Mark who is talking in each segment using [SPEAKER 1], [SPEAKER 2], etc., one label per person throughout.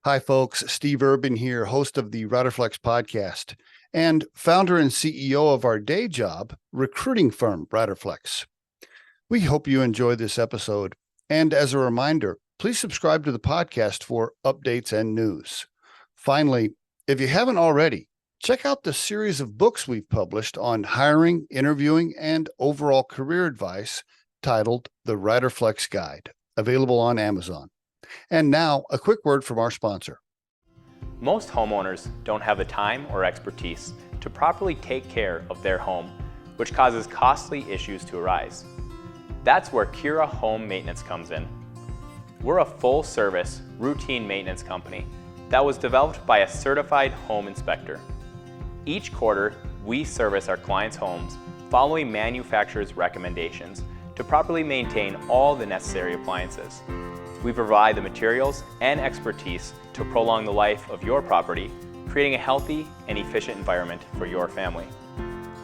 [SPEAKER 1] Hi, folks. Steve Urban here, host of the Riderflex podcast and founder and CEO of our day job recruiting firm, Riderflex. We hope you enjoy this episode. And as a reminder, please subscribe to the podcast for updates and news. Finally, if you haven't already, check out the series of books we've published on hiring, interviewing, and overall career advice titled The Riderflex Guide, available on Amazon. And now, a quick word from our sponsor.
[SPEAKER 2] Most homeowners don't have the time or expertise to properly take care of their home, which causes costly issues to arise. That's where Cura Home Maintenance comes in. We're a full-service, routine maintenance company that was developed by a certified home inspector. Each quarter, we service our clients' homes following manufacturer's recommendations to properly maintain all the necessary appliances. We provide the materials and expertise to prolong the life of your property, creating a healthy and efficient environment for your family.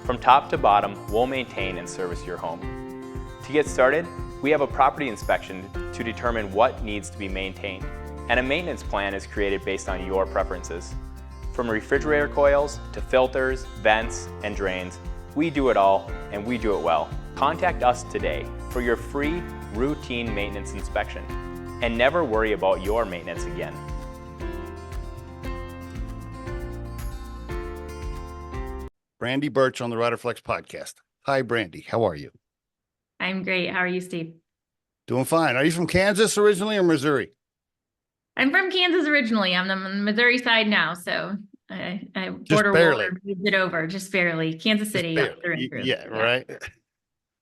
[SPEAKER 2] From top to bottom, we'll maintain and service your home. To get started, we have a property inspection to determine what needs to be maintained, and a maintenance plan is created based on your preferences. From refrigerator coils to filters, vents, and drains, we do it all, and we do it well. Contact us today for your free routine maintenance inspection, and never worry about your maintenance again.
[SPEAKER 1] Brandy Burch on the Riderflex podcast. Hi, Brandy. How are you?
[SPEAKER 3] I'm great. How are you, Steve?
[SPEAKER 1] Doing fine. Are you from Kansas originally or Missouri?
[SPEAKER 3] I'm from Kansas originally. I'm on the Missouri side now, so I border
[SPEAKER 1] barely.
[SPEAKER 3] moved it over just barely. Kansas City,
[SPEAKER 1] Yeah, right.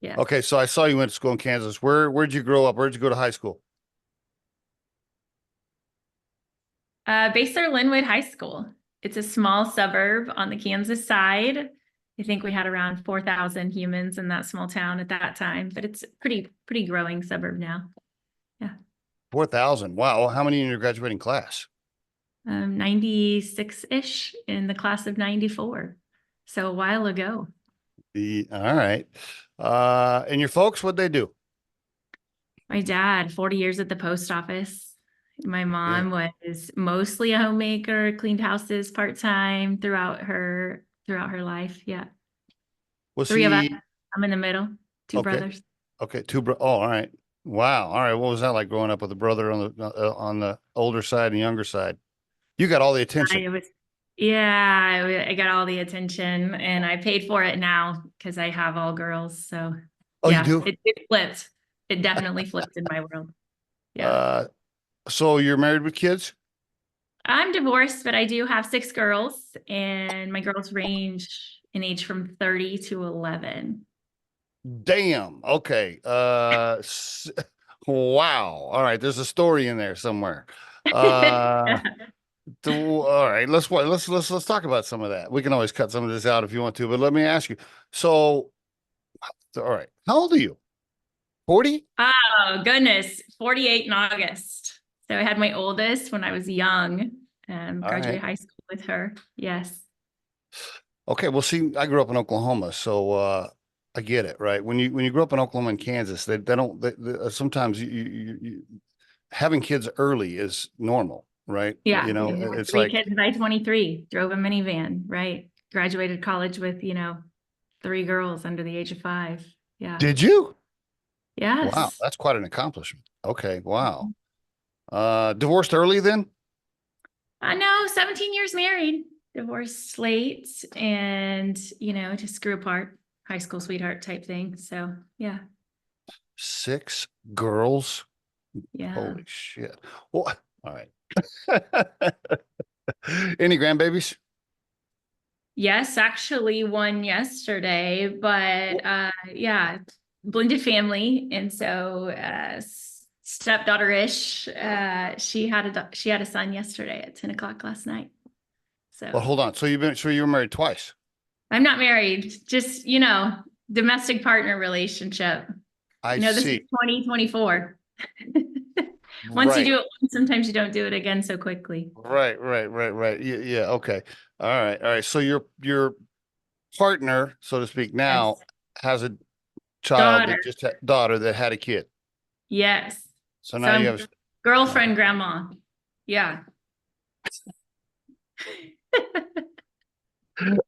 [SPEAKER 3] Yeah.
[SPEAKER 1] Okay, so I saw you went to school in Kansas. Where'd you grow up? Where'd you go to high school?
[SPEAKER 3] Bachelor Linwood High School. It's a small suburb on the Kansas side. I think we had around 4,000 humans in that small town at that time, but it's a pretty growing suburb now. Yeah.
[SPEAKER 1] 4,000. Wow. How many in your graduating class?
[SPEAKER 3] 96-ish in the class of 94. So a while ago.
[SPEAKER 1] All right. And your folks, what'd they do?
[SPEAKER 3] My dad, 40 years at the post office. My mom was mostly a homemaker, cleaned houses part-time throughout her life. Yeah. Three of us. I'm in the middle. Two brothers.
[SPEAKER 1] Okay. All right. Wow. All right. What was that like growing up with a brother on the older side and younger side? You got all the attention.
[SPEAKER 3] I got all the attention, and I paid for it now because I have all girls. So
[SPEAKER 1] you do?
[SPEAKER 3] It flipped. It definitely flipped in my world. Yeah.
[SPEAKER 1] So you're married with kids?
[SPEAKER 3] I'm divorced, but I do have 6 girls, and my girls range in age from 30 to 11.
[SPEAKER 1] Damn. Okay. Wow. All right. There's a story in there somewhere. All right. Let's talk about some of that. We can always cut some of this out if you want to, but let me ask you. So, all right. How old are you? 40?
[SPEAKER 3] Oh, goodness. 48 in August. So I had my oldest when I was young, graduated high school with her. Yes.
[SPEAKER 1] Okay. Well, see, I grew up in Oklahoma, so I get it, right? When you grow up in Oklahoma and Kansas, they don't. Sometimes you having kids early is normal, right?
[SPEAKER 3] Yeah.
[SPEAKER 1] It's
[SPEAKER 3] 3
[SPEAKER 1] like
[SPEAKER 3] kids by 23. Drove a minivan. Right. Graduated college with 3 girls under the age of 5. Yeah.
[SPEAKER 1] Did you?
[SPEAKER 3] Yes.
[SPEAKER 1] Wow, that's quite an accomplishment. Okay. Wow. Divorced early then?
[SPEAKER 3] I know, 17 years married, divorced late, and just grew apart, high school sweetheart type thing. So yeah.
[SPEAKER 1] 6 girls?
[SPEAKER 3] Yeah.
[SPEAKER 1] Holy shit. Well, all right. Any grandbabies?
[SPEAKER 3] Yes, actually 1 yesterday, but blended family. And so stepdaughter-ish, she had a son yesterday at 10 o'clock last night. So
[SPEAKER 1] Well, hold on. So you were married twice?
[SPEAKER 3] I'm not married, just domestic partner relationship. This is 2024. Once you do it once, sometimes you don't do it again so quickly.
[SPEAKER 1] Right. Yeah. Okay. All right. So your partner, so to speak, now has a child daughter that had a kid.
[SPEAKER 3] Yes.
[SPEAKER 1] So now you
[SPEAKER 3] have girlfriend, grandma. Yeah.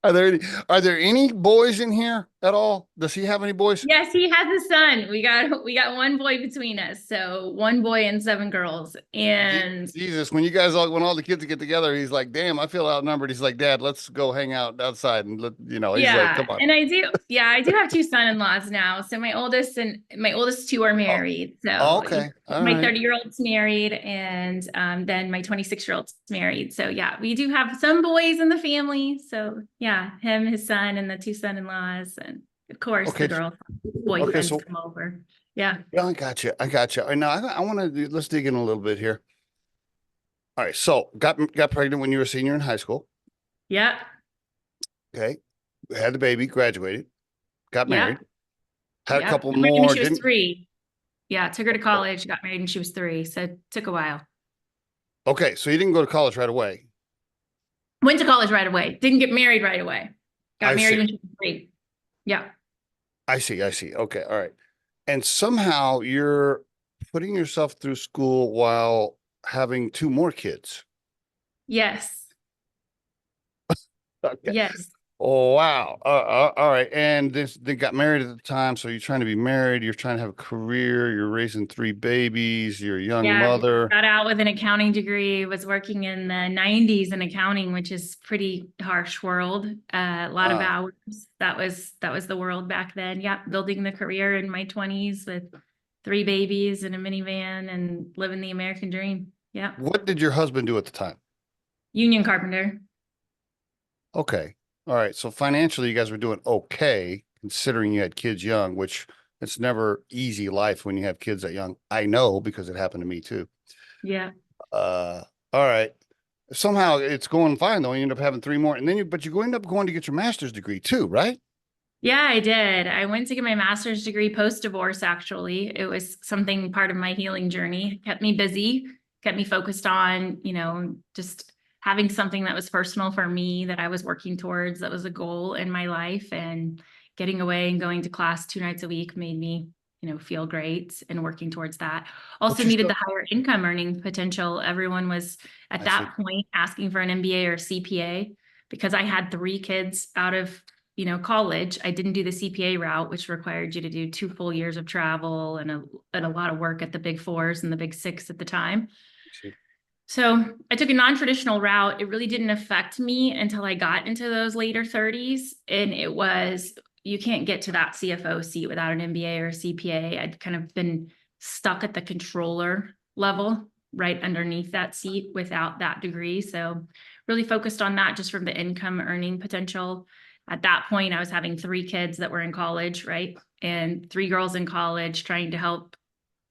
[SPEAKER 1] Are there any boys in here at all? Does he have any boys?
[SPEAKER 3] Yes, he has a son. We got one boy between us. So one boy and 7 girls. And
[SPEAKER 1] Jesus, when all the kids get together, he's like, damn, I feel outnumbered. He's like, Dad, let's go hang out outside. And he's like, come on.
[SPEAKER 3] And I do have 2 son-in-laws now. So my oldest 2 are married. So
[SPEAKER 1] okay. All
[SPEAKER 3] my
[SPEAKER 1] right.
[SPEAKER 3] 30-year-old's married, and then my 26-year-old's married. So yeah, we do have some boys in the family. So yeah, him, his son, and the 2 son-in-laws, and of course the girl boyfriends come over. Yeah.
[SPEAKER 1] I got you. All right, now I want to let's dig in a little bit here. All right. So got pregnant when you were a senior in high school.
[SPEAKER 3] Yeah.
[SPEAKER 1] Okay. Had the baby, graduated, got married, had a couple
[SPEAKER 3] married
[SPEAKER 1] more.
[SPEAKER 3] When she was 3. Yeah. Took her to college, got married when she was 3. So it took a while.
[SPEAKER 1] Okay. So you didn't go to college right away.
[SPEAKER 3] Went to college right away. Didn't get married right away. Got married when she was 3. Yeah.
[SPEAKER 1] I see. Okay. All right. And somehow you're putting yourself through school while having 2 more kids.
[SPEAKER 3] Yes.
[SPEAKER 1] Okay.
[SPEAKER 3] Yes.
[SPEAKER 1] Oh, wow. All right. And they got married at the time. So you're trying to be married. You're trying to have a career. You're raising 3 babies. You're a young mother.
[SPEAKER 3] Got out with an accounting degree, was working in the 90s in accounting, which is pretty harsh world. A lot of hours. That was the world back then. Yeah. Building the career in my 20s with 3 babies and a minivan and living the American dream. Yeah.
[SPEAKER 1] What did your husband do at the time?
[SPEAKER 3] Union carpenter.
[SPEAKER 1] Okay. All right. So financially, you guys were doing okay, considering you had kids young, which it's never easy life when you have kids that young. I know because it happened to me too.
[SPEAKER 3] Yeah.
[SPEAKER 1] All right. Somehow it's going fine though. You end up having 3 more, and then but you end up going to get your master's degree too, right?
[SPEAKER 3] Yeah, I did. I went to get my master's degree post-divorce, actually. It was something part of my healing journey. Kept me busy, kept me focused on, just having something that was personal for me that I was working towards, that was a goal in my life, and getting away and going to class 2 nights a week made me, feel great, and working towards that. Also needed the higher income earning potential. Everyone was at that point asking for an MBA or CPA because I had 3 kids out of, college. I didn't do the CPA route, which required you to do 2 full years of travel and a lot of work at the big 4s and the big 6 at the time. So I took a non-traditional route. It really didn't affect me until I got into those later 30s. And it was, you can't get to that CFO seat without an MBA or CPA. I'd kind of been stuck at the controller level right underneath that seat without that degree. So really focused on that just from the income earning potential. At that point, I was having 3 kids that were in college, right? And 3 girls in college, trying to help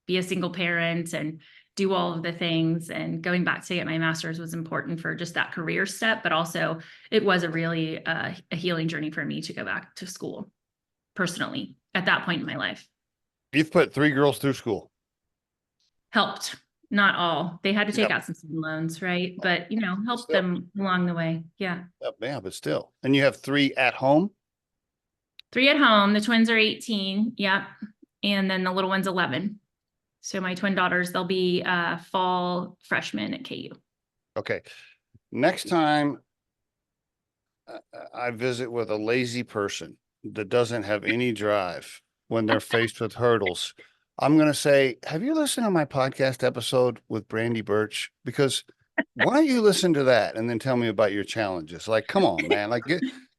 [SPEAKER 3] be a single parent and do all of the things. And going back to get my master's was important for just that career step, but also it was a really a healing journey for me to go back to school personally at that point in my life.
[SPEAKER 1] You've put 3 girls through school.
[SPEAKER 3] Helped. Not all. They had to take out some student loans, right? But, helped them along the way. Yeah.
[SPEAKER 1] Yeah, but still. And you have 3 at home?
[SPEAKER 3] 3 at home. The twins are 18. Yep. And then the little one's 11. So my twin daughters, they'll be fall freshmen at KU. Okay.
[SPEAKER 1] Next time I visit with a lazy person that doesn't have any drive when they're faced with hurdles, I'm going to say, have you listened to my podcast episode with Brandy Burch? Because why don't you listen to that and then tell me about your challenges? Like, come on, man, like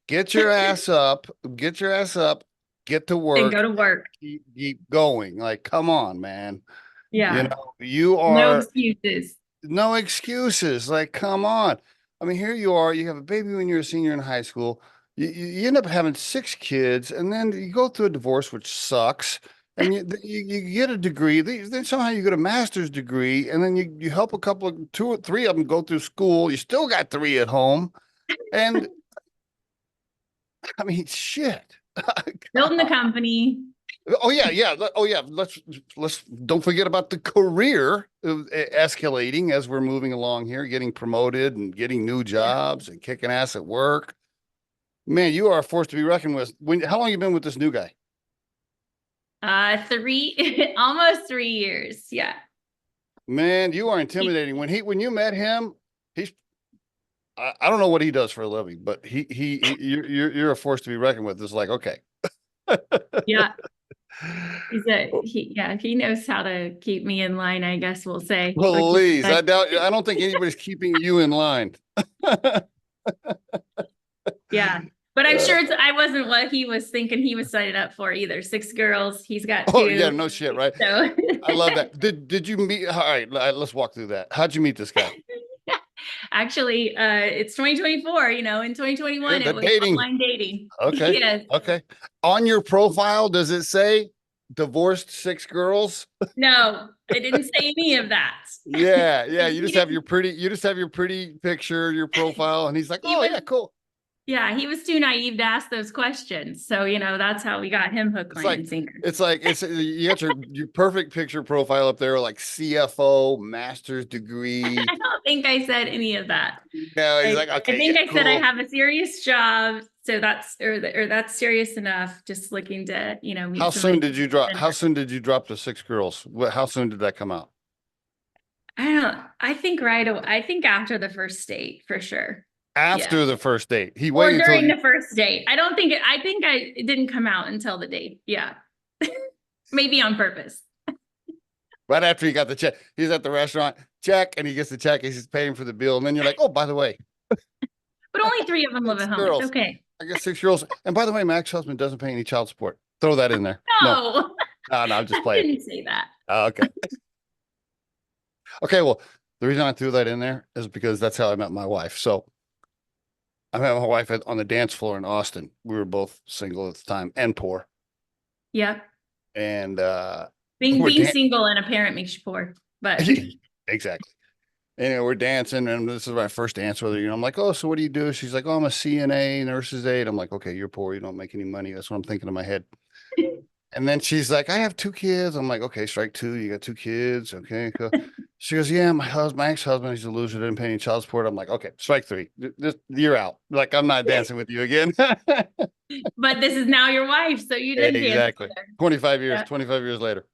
[SPEAKER 1] get your ass up, get to work.
[SPEAKER 3] And go to work.
[SPEAKER 1] Keep going. Like, come on, man.
[SPEAKER 3] Yeah.
[SPEAKER 1] You are
[SPEAKER 3] no excuses.
[SPEAKER 1] No excuses. Like, come on. I mean, here you are. You have a baby when you're a senior in high school. You end up having 6 kids, and then you go through a divorce, which sucks. And you get a degree. Then somehow you get a master's degree, and then you help a couple of 2 or 3 of them go through school. You still got 3 at home, and I mean, shit.
[SPEAKER 3] Building the company.
[SPEAKER 1] Oh yeah. Let's don't forget about the career escalating as we're moving along here, getting promoted and getting new jobs and kicking ass at work. Man, you are a force to be reckoned with. How long have you been with this new guy?
[SPEAKER 3] 3, almost 3 years. Yeah.
[SPEAKER 1] Man, you are intimidating. When you met him, I don't know what he does for a living, but you're a force to be reckoned with. It's like, okay.
[SPEAKER 3] Yeah. He knows how to keep me in line, I guess we'll say.
[SPEAKER 1] Please, I don't think anybody's keeping you in line.
[SPEAKER 3] Yeah. But I'm sure I wasn't what he was thinking he was signing up for either. 6 girls, he's got 2.
[SPEAKER 1] Oh yeah, no shit, right?
[SPEAKER 3] So
[SPEAKER 1] I love that. Did you meet? All right, let's walk through that. How'd you meet this guy?
[SPEAKER 3] actually, it's 2024, in 2021,
[SPEAKER 1] The
[SPEAKER 3] it was
[SPEAKER 1] dating.
[SPEAKER 3] online dating.
[SPEAKER 1] Okay.
[SPEAKER 3] Yes.
[SPEAKER 1] Okay. On your profile, does it say divorced 6 girls?
[SPEAKER 3] No, I didn't say any of that.
[SPEAKER 1] Yeah. You just have your pretty picture, your profile, and he's like, oh yeah, cool.
[SPEAKER 3] Yeah, he was too naive to ask those questions. So, that's how we got him hook, line, and sinker.
[SPEAKER 1] It's you got your perfect picture profile up there, like CFO, master's degree.
[SPEAKER 3] I don't think I said any of that.
[SPEAKER 1] No, he's like, okay.
[SPEAKER 3] I think I said I have a serious job. So that's that's serious enough. Just looking to, meet
[SPEAKER 1] How soon did you drop the 6 girls? How soon did that come out?
[SPEAKER 3] I think I think after the first date for sure.
[SPEAKER 1] After the first date, he
[SPEAKER 3] or
[SPEAKER 1] waited
[SPEAKER 3] during the first date. It didn't come out until the date. Yeah. Maybe on purpose.
[SPEAKER 1] Right after he got the check, he's at the restaurant, check, and he gets the check. He's paying for the bill. And then you're like, oh, by the way.
[SPEAKER 3] But only 3 of them live at home.
[SPEAKER 1] Girls.
[SPEAKER 3] It's okay.
[SPEAKER 1] I got 6 girls. And by the way, my ex-husband doesn't pay any child support. Throw that in there.
[SPEAKER 3] No,
[SPEAKER 1] I'm just playing.
[SPEAKER 3] I didn't say that.
[SPEAKER 1] Okay. Okay, well, the reason I threw that in there is because that's how I met my wife. So I met my wife on the dance floor in Austin. We were both single at the time and poor.
[SPEAKER 3] Yeah.
[SPEAKER 1] And
[SPEAKER 3] being single and a parent makes you poor. But
[SPEAKER 1] exactly. Anyway, we're dancing, and this is my first dance with her. I'm like, oh, so what do you do? She's like, oh, I'm a CNA, nurse's aide. I'm like, okay, you're poor. You don't make any money. That's what I'm thinking in my head. And then she's like, I have 2 kids. I'm like, okay, strike 2. You got 2 kids. Okay. Cool. She goes, yeah, my ex-husband, he's a loser, didn't pay any child support. I'm like, okay, strike 3. You're out. Like, I'm not dancing with you again.
[SPEAKER 3] But this is now your wife, so you did
[SPEAKER 1] exactly. 25 years later.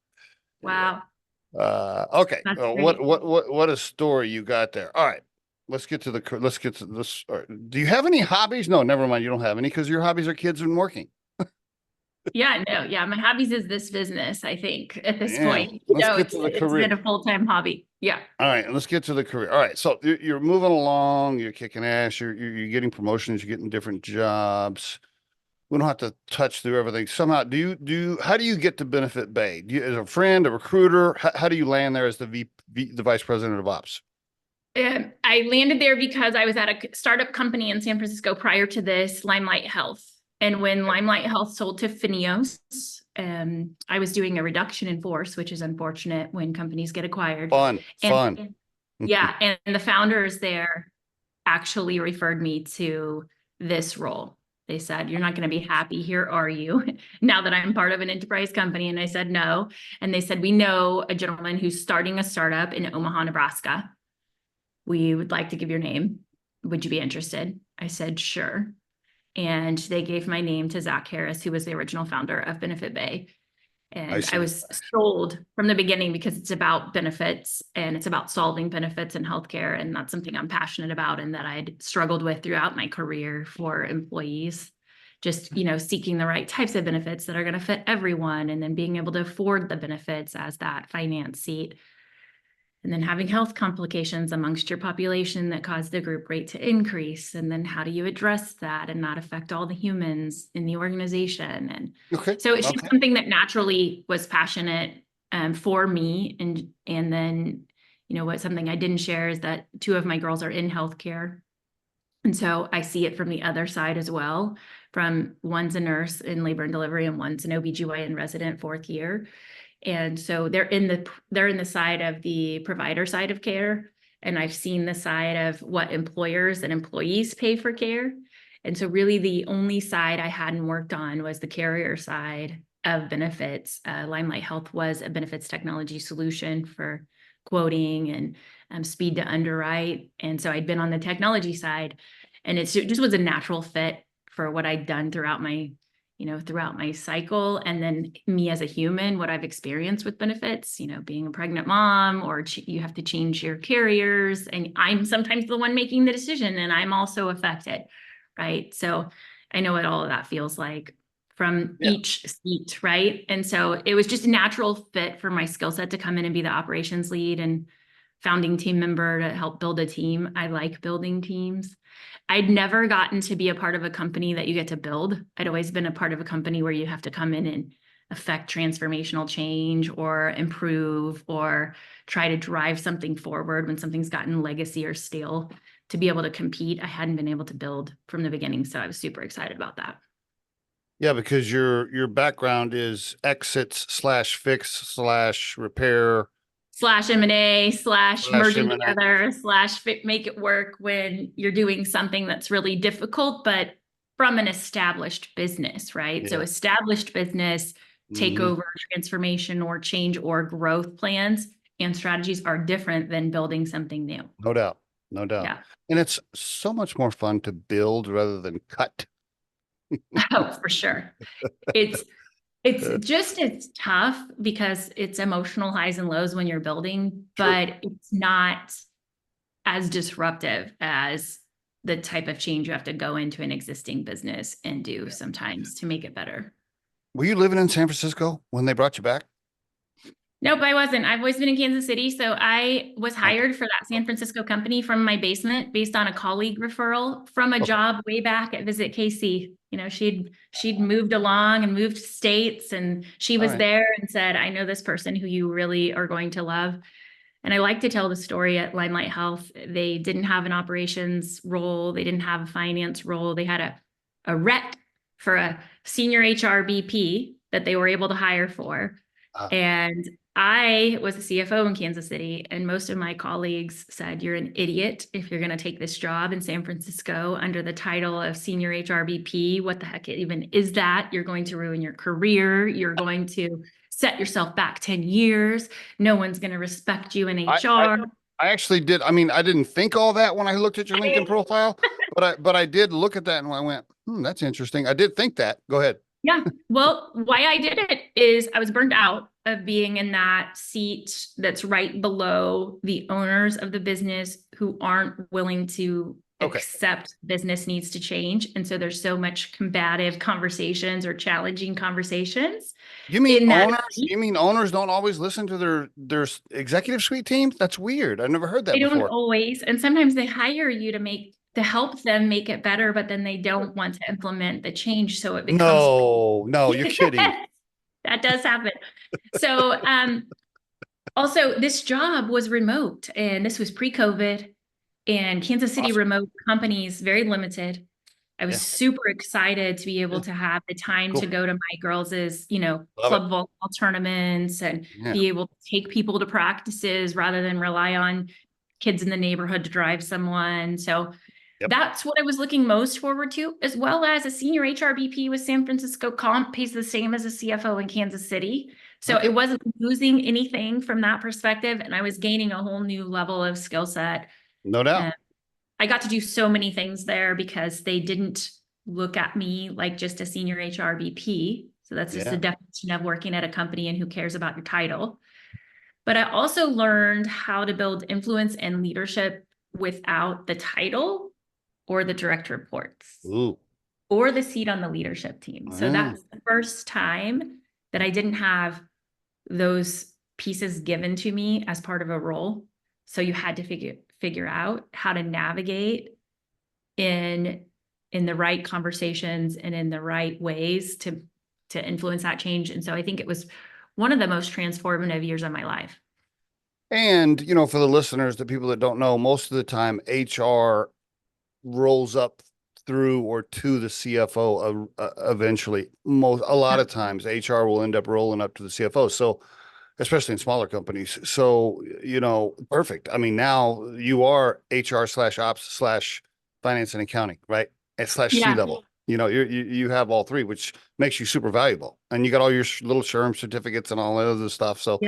[SPEAKER 3] Wow.
[SPEAKER 1] Okay. What a story you got there. All right. Let's get to this. Do you have any hobbies? No, never mind. You don't have any because your hobbies are kids and working.
[SPEAKER 3] Yeah, no, yeah. My hobbies is this business, I think, at this point.
[SPEAKER 1] Let's get to the career.
[SPEAKER 3] It's been a full-time hobby. Yeah.
[SPEAKER 1] All right, let's get to the career. All right, so you're moving along, you're kicking ass, you're getting promotions, you're getting different jobs. We don't have to touch through everything. Somehow, how do you get to Benefitbay? As a friend, a recruiter, how do you land there as the vice president of ops?
[SPEAKER 3] I landed there because I was at a startup company in San Francisco prior to this, Limelight Health. And when Limelight Health sold to Fineos, I was doing a reduction in force, which is unfortunate when companies get acquired.
[SPEAKER 1] Fun.
[SPEAKER 3] Yeah. And the founders there actually referred me to this role. They said, you're not going to be happy here, are you? Now that I'm part of an enterprise company. And I said, no. And they said, we know a gentleman who's starting a startup in Omaha, Nebraska. We would like to give your name. Would you be interested? I said, sure. And they gave my name to Zach Harris, who was the original founder of Benefitbay. And I was sold from the beginning because it's about benefits and it's about solving benefits in healthcare. And that's something I'm passionate about and that I'd struggled with throughout my career for employees. Just, seeking the right types of benefits that are going to fit everyone and then being able to afford the benefits as that finance seat. And then having health complications amongst your population that cause the group rate to increase. And then how do you address that and not affect all the humans in the organization? And so it's just something that naturally was passionate for me. And then, something I didn't share is that 2 of my girls are in healthcare. And so I see it from the other side as well, from one's a nurse in labor and delivery and one's an OBGYN resident 4th year. And so they're in the side of the provider side of care. And I've seen the side of what employers and employees pay for care. And so really the only side I hadn't worked on was the carrier side of benefits. Limelight Health was a benefits technology solution for quoting and speed to underwrite. And so I'd been on the technology side and it just was a natural fit for what I'd done throughout my throughout my cycle, and then me as a human, what I've experienced with benefits, being a pregnant mom, or you have to change your carriers, and I'm sometimes the one making the decision, and I'm also affected, right? So I know what all of that feels like from each seat, right? And so it was just a natural fit for my skill set to come in and be the operations lead and founding team member to help build a team. I like building teams. I'd never gotten to be a part of a company that you get to build. I'd always been a part of a company where you have to come in and affect transformational change or improve or try to drive something forward when something's gotten legacy or stale. To be able to compete, I hadn't been able to build from the beginning. So I was super excited about that.
[SPEAKER 1] Yeah, because your background is exits/fix/repair
[SPEAKER 3] /M&A/merging
[SPEAKER 1] M&A.
[SPEAKER 3] together /make it work when you're doing something that's really difficult, but from an established business, right? So established business, takeover, transformation, or change or growth plans and strategies are different than building something new.
[SPEAKER 1] No doubt. No doubt.
[SPEAKER 3] Yeah.
[SPEAKER 1] And it's so much more fun to build rather than cut.
[SPEAKER 3] Oh, for sure. It's tough because it's emotional highs and lows when you're building, but it's not as disruptive as the type of change you have to go into an existing business and do sometimes to make it better.
[SPEAKER 1] Were you living in San Francisco when they brought you back?
[SPEAKER 3] Nope, I wasn't. I've always been in Kansas City. So I was hired for that San Francisco company from my basement based on a colleague referral from a job way back at Visit KC. She'd moved along and moved states, and she was there and said, I know this person who you really are going to love. And I like to tell the story at Limelight Health. They didn't have an operations role. They didn't have a finance role. They had a rec for a senior HR BP that they were able to hire for. And I was the CFO in Kansas City, and most of my colleagues said, you're an idiot if you're going to take this job in San Francisco under the title of senior HRBP. What the heck even is that? You're going to ruin your career. You're going to set yourself back 10 years. No one's going to respect you in HR.
[SPEAKER 1] I actually did. I mean, I didn't think all that when I looked at your LinkedIn profile, but I did look at that and I went, that's interesting. I did think that. Go ahead.
[SPEAKER 3] Yeah. Well, why I did it is I was burned out of being in that seat that's right below the owners of the business who aren't willing to accept business needs to change. And so there's so much combative conversations or challenging conversations.
[SPEAKER 1] You mean owners don't always listen to their executive suite teams? That's weird. I've never heard that before.
[SPEAKER 3] They don't always. And sometimes they hire you to help them make it better, but then they don't want to implement the change. So it becomes
[SPEAKER 1] no, you're kidding.
[SPEAKER 3] That does happen. So also this job was remote, and this was pre-COVID, and Kansas City remote companies very limited. I was super excited to be able to have the time to go to my girls' club volleyball tournaments and be able to take people to practices rather than rely on kids in the neighborhood to drive someone. So that's what I was looking most forward to, as well as a senior HRBP with San Francisco comp pays the same as a CFO in Kansas City. So it wasn't losing anything from that perspective. And I was gaining a whole new level of skill set.
[SPEAKER 1] No doubt.
[SPEAKER 3] I got to do so many things there because they didn't look at me like just a senior HRBP. So that's just the definition of working at a company and who cares about your title. But I also learned how to build influence and leadership without the title or the direct reports or the seat on the leadership team. So that's the first time that I didn't have those pieces given to me as part of a role. So you had to figure out how to navigate in the right conversations and in the right ways to influence that change. And so I think it was one of the most transformative years of my life.
[SPEAKER 1] And, for the listeners, the people that don't know, most of the time HR rolls up through or to the CFO eventually. A lot of times HR will end up rolling up to the CFO. So especially in smaller companies. So, perfect. I mean, now you are HR/ops/finance and accounting, right? And /C-level. You have all three, which makes you super valuable. And you got all your little SHRM certificates and all that other stuff. So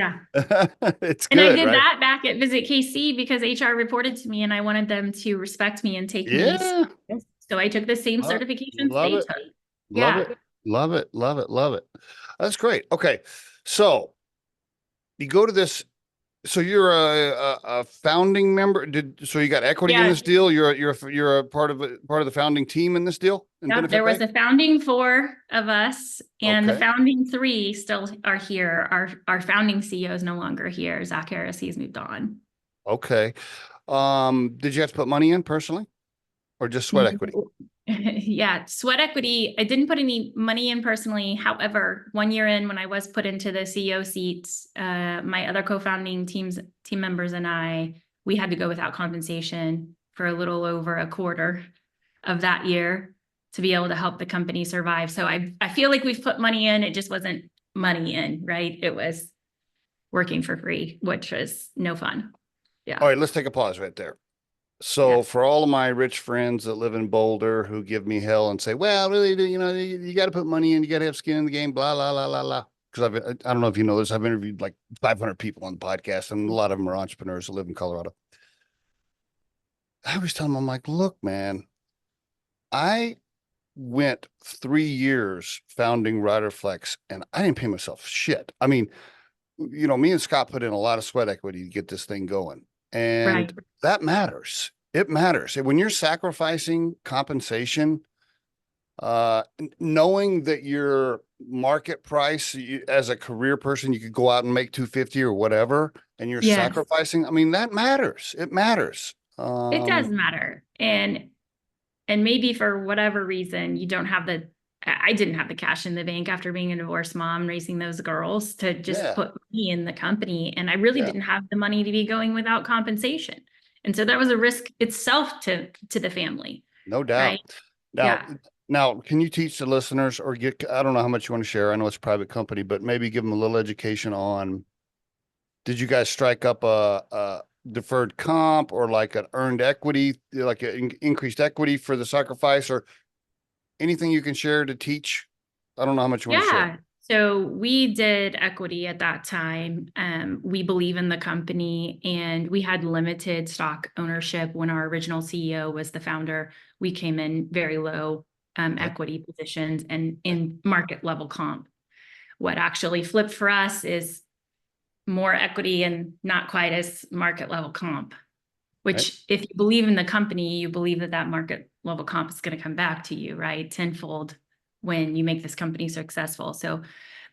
[SPEAKER 1] it's good. And
[SPEAKER 3] I did that back at Visit KC because HR reported to me and I wanted them to respect me and take me. So I took the same certifications they took.
[SPEAKER 1] Love it. Love it. Love it. Love it. That's great. Okay. So you go to this. So you're a founding member. So you got equity in
[SPEAKER 3] Yeah.
[SPEAKER 1] this deal. You're a part of the founding team in this deal in
[SPEAKER 3] Yep, there was
[SPEAKER 1] Benefitbay?
[SPEAKER 3] a founding 4 of us, and the
[SPEAKER 1] Okay.
[SPEAKER 3] founding 3 still are here. Our founding CEO is no longer here. Zach Harris, he's moved on.
[SPEAKER 1] Okay. Did you have to put money in personally or just sweat equity?
[SPEAKER 3] Yeah, sweat equity. I didn't put any money in personally. However, 1 year in, when I was put into the CEO seats, my other co-founding team members and we had to go without compensation for a little over a quarter of that year to be able to help the company survive. So I feel like we've put money in. It just wasn't money in, right? It was working for free, which was no fun. Yeah.
[SPEAKER 1] All right, let's take a pause right there. So for all of my rich friends that live in Boulder who give me hell and say, well, really, you got to put money in, you got to have skin in the game, blah, blah, blah, blah, blah. Because I don't know if you know this, I've interviewed like 500 people on the podcast, and a lot of them are entrepreneurs that live in Colorado. I always tell them, I'm like, look, man, I went 3 years founding Riderflex and I didn't pay myself shit. I mean, me and Scott put in a lot of sweat equity to get this thing going. And
[SPEAKER 3] Right.
[SPEAKER 1] that matters. It matters. When you're sacrificing compensation, knowing that your market price as a career person, you could go out and make 250 or whatever, and you're
[SPEAKER 3] Yes.
[SPEAKER 1] sacrificing. I mean, that matters. It matters.
[SPEAKER 3] It does matter. And maybe for whatever reason, you don't have I didn't have the cash in the bank after being a divorced mom, raising those girls to just put money in the company. And I really didn't have the money to be going without compensation. And so that was a risk itself to the family.
[SPEAKER 1] No doubt.
[SPEAKER 3] Right?
[SPEAKER 1] Now, can you teach the listeners or I don't know how much you want to share. I know it's a private company, but maybe give them a little education on, did you guys strike up a deferred comp or like an earned equity, like an increased equity for the sacrifice, or anything you can share to teach? I don't know how much you want to share.
[SPEAKER 3] So we did equity at that time. We believe in the company, and we had limited stock ownership when our original CEO was the founder. We came in very low equity positions and in market level comp. What actually flipped for us is more equity and not quite as market level comp, which if you believe in the company, you believe that market level comp is going to come back to you, right? Tenfold when you make this company successful. So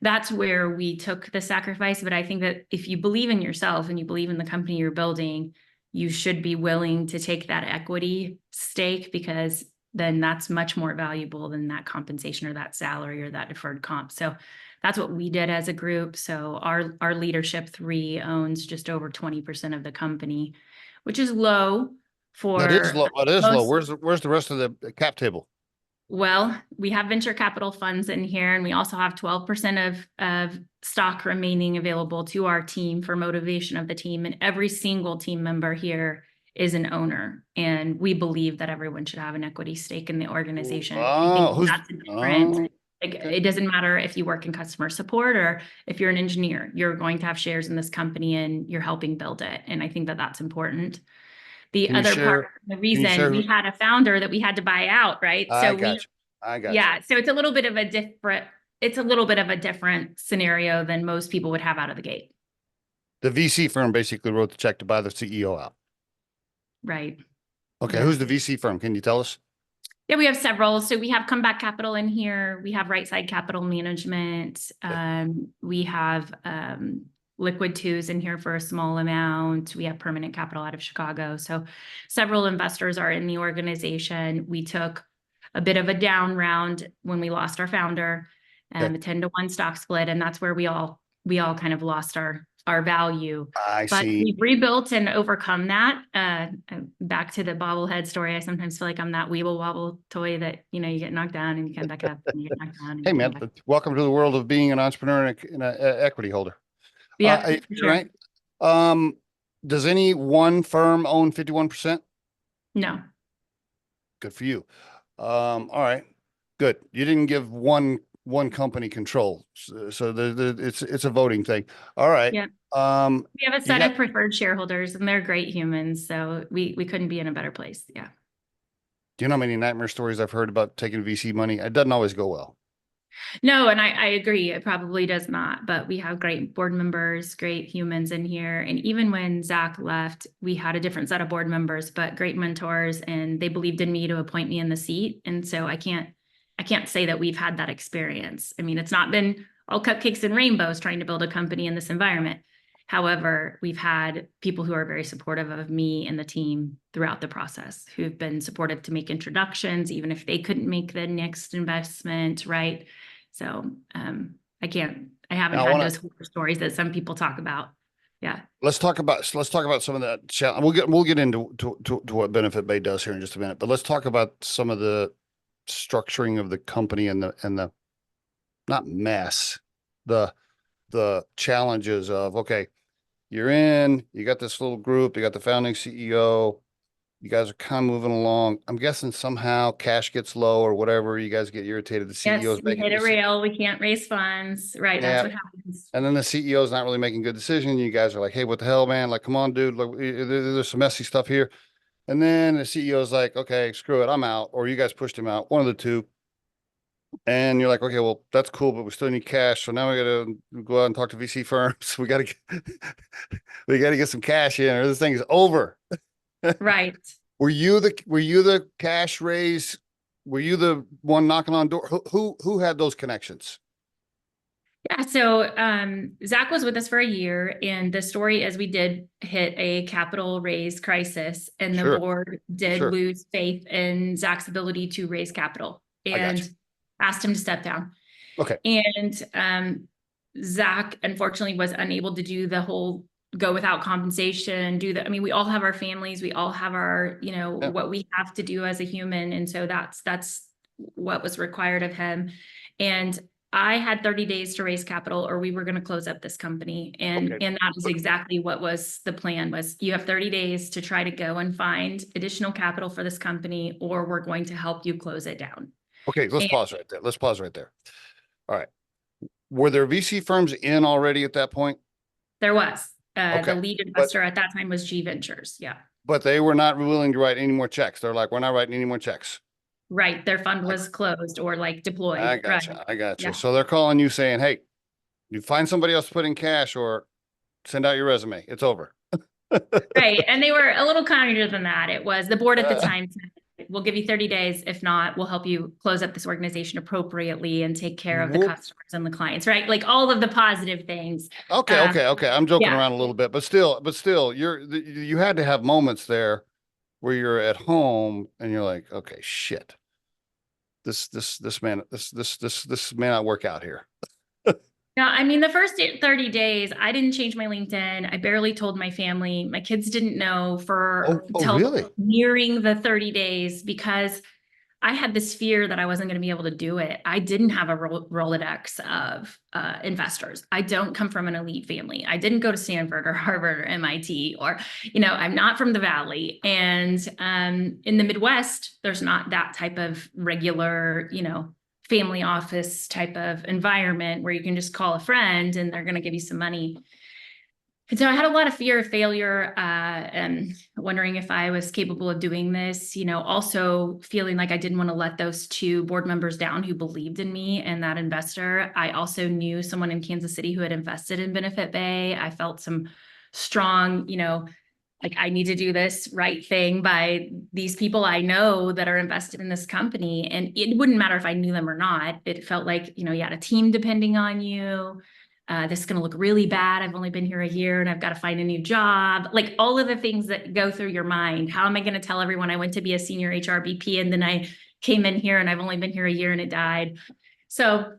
[SPEAKER 3] that's where we took the sacrifice. But I think that if you believe in yourself and you believe in the company you're building, you should be willing to take that equity stake, because then that's much more valuable than that compensation or that salary or that deferred comp. So that's what we did as a group. So our leadership 3 owns just over 20% of the company, which is low for.
[SPEAKER 1] That is low. That is low. Where's the rest of the cap table?
[SPEAKER 3] Well, we have venture capital funds in here, and we also have 12% of stock remaining available to our team for motivation of the team. And every single team member here is an owner, and we believe that everyone should have an equity stake in the organization. I think that's different. It doesn't matter if you work in customer support or if you're an engineer, you're going to have shares in this company and you're helping build it. And I think that that's important. The reason we had a founder that we had to buy out, right?
[SPEAKER 1] I got you.
[SPEAKER 3] Yeah. So it's a little bit of a different scenario than most people would have out of the gate.
[SPEAKER 1] The VC firm basically wrote the check to buy the CEO out.
[SPEAKER 3] Right.
[SPEAKER 1] Okay. Yeah. Who's the VC firm? Can you tell us?
[SPEAKER 3] Yeah, we have several. So we have Comeback Capital in here. We have Right Side Capital Management. We have Liquid Twos in here for a small amount. We have Permanent Capital out of Chicago. So several investors are in the organization. We took a bit of a down round when we lost our founder, a 10-to-1 stock split, and that's where we all kind of lost our value. But we've rebuilt and overcome that. Back to the bobblehead story. I sometimes feel like I'm that Weeble Wobble toy that, you get knocked down and you come back up and you get knocked down.
[SPEAKER 1] Hey man, welcome to the world of being an entrepreneur and an equity holder.
[SPEAKER 3] Yeah, sure.
[SPEAKER 1] Right. Does any one firm own 51%?
[SPEAKER 3] No.
[SPEAKER 1] Good for you. All right, good. You didn't give one company control, so it's a voting thing. All right.
[SPEAKER 3] Yeah. We have a set of preferred shareholders, and they're great humans, so we couldn't be in a better place. Yeah.
[SPEAKER 1] Do you know how many nightmare stories I've heard about taking VC money? It doesn't always go well.
[SPEAKER 3] No, and I agree. It probably does not, but we have great board members, great humans in here. And even when Zach left, we had a different set of board members, but great mentors, and they believed in me to appoint me in the seat. And so I can't say that we've had that experience. I mean, it's not been all cupcakes and rainbows trying to build a company in this environment. However, we've had people who are very supportive of me and the team throughout the process, who've been supportive to make introductions, even if they couldn't make the next investment, right? So I haven't had those horror stories that some people talk about. Yeah.
[SPEAKER 1] Let's talk about some of that challenge. We'll get into what BenefitBay does here in just a minute, but let's talk about some of the structuring of the company and the not mess, the challenges of, okay, you got this little group, you got the founding CEO, you guys are kind of moving along. I'm guessing somehow cash gets low or whatever. You guys get irritated. The CEO's
[SPEAKER 3] we hit a rail. We can't raise funds. Right.
[SPEAKER 1] Yeah.
[SPEAKER 3] That's what happens.
[SPEAKER 1] And then the CEO's not really making good decisions. You guys are like, hey, what the hell, man? Like, come on, dude. Look, there's some messy stuff here. And then the CEO's like, okay, screw it, I'm out. Or you guys pushed him out, one of the two. And you're like, okay, well, that's cool, but we still need cash. So now we got to go out and talk to VC firms. We got to get some cash in, or this thing is over.
[SPEAKER 3] Right.
[SPEAKER 1] Were you the cash raise? Were you the one knocking on door? Who had those connections?
[SPEAKER 3] Yeah. So Zach was with us for a year, and the story is we did hit a capital raise crisis, and the board did lose faith in Zach's ability to raise capital and asked him to step down.
[SPEAKER 1] Okay.
[SPEAKER 3] And Zach unfortunately was unable to do the whole go without compensation, I mean, we all have our families, we all have our, what we have to do as a human. And so that's what was required of him. And I had 30 days to raise capital, or we were going to close up this company. And that is exactly what was the plan. Was you have 30 days to try to go and find additional capital for this company, or we're going to help you close it down.
[SPEAKER 1] Okay, let's pause right there. All right. Were there VC firms in already at that point?
[SPEAKER 3] There was. The lead investor at that time was G Ventures. Yeah.
[SPEAKER 1] But they were not willing to write any more checks. They're like, we're not writing any more checks.
[SPEAKER 3] Right. Their fund was closed or like deployed.
[SPEAKER 1] I got you. Yeah. So they're calling you saying, hey, you find somebody else to put in cash or send out your resume. It's over.
[SPEAKER 3] Right. And they were a little kinder than that. It was the board at the time said, we'll give you 30 days. If not, we'll help you close up this organization appropriately and take care of the customers and the clients, right? Like all of the positive things.
[SPEAKER 1] Okay. I'm joking around a little bit, but still, you had to have moments there where you're at home and you're like, okay, shit, this may not work out here.
[SPEAKER 3] No, I mean, the first 30 days, I didn't change my LinkedIn. I barely told my family. My kids didn't know until nearing the 30 days, because I had this fear that I wasn't going to be able to do it. I didn't have a Rolodex of investors. I don't come from an elite family. I didn't go to Stanford or Harvard or MIT, or, I'm not from the Valley. And in the Midwest, there's not that type of regular, family office type of environment where you can just call a friend and they're going to give you some money. And so I had a lot of fear of failure and wondering if I was capable of doing this, also feeling like I didn't want to let those two board members down who believed in me and that investor. I also knew someone in Kansas City who had invested in BenefitBay. I felt some strong, like I need to do this right thing by these people I know that are invested in this company. And it wouldn't matter if I knew them or not. It felt like, you had a team depending on you. This is going to look really bad. I've only been here a year and I've got to find a new job. Like all of the things that go through your mind. How am I going to tell everyone I went to be a senior HR VP and then I came in here and I've only been here a year and it died. So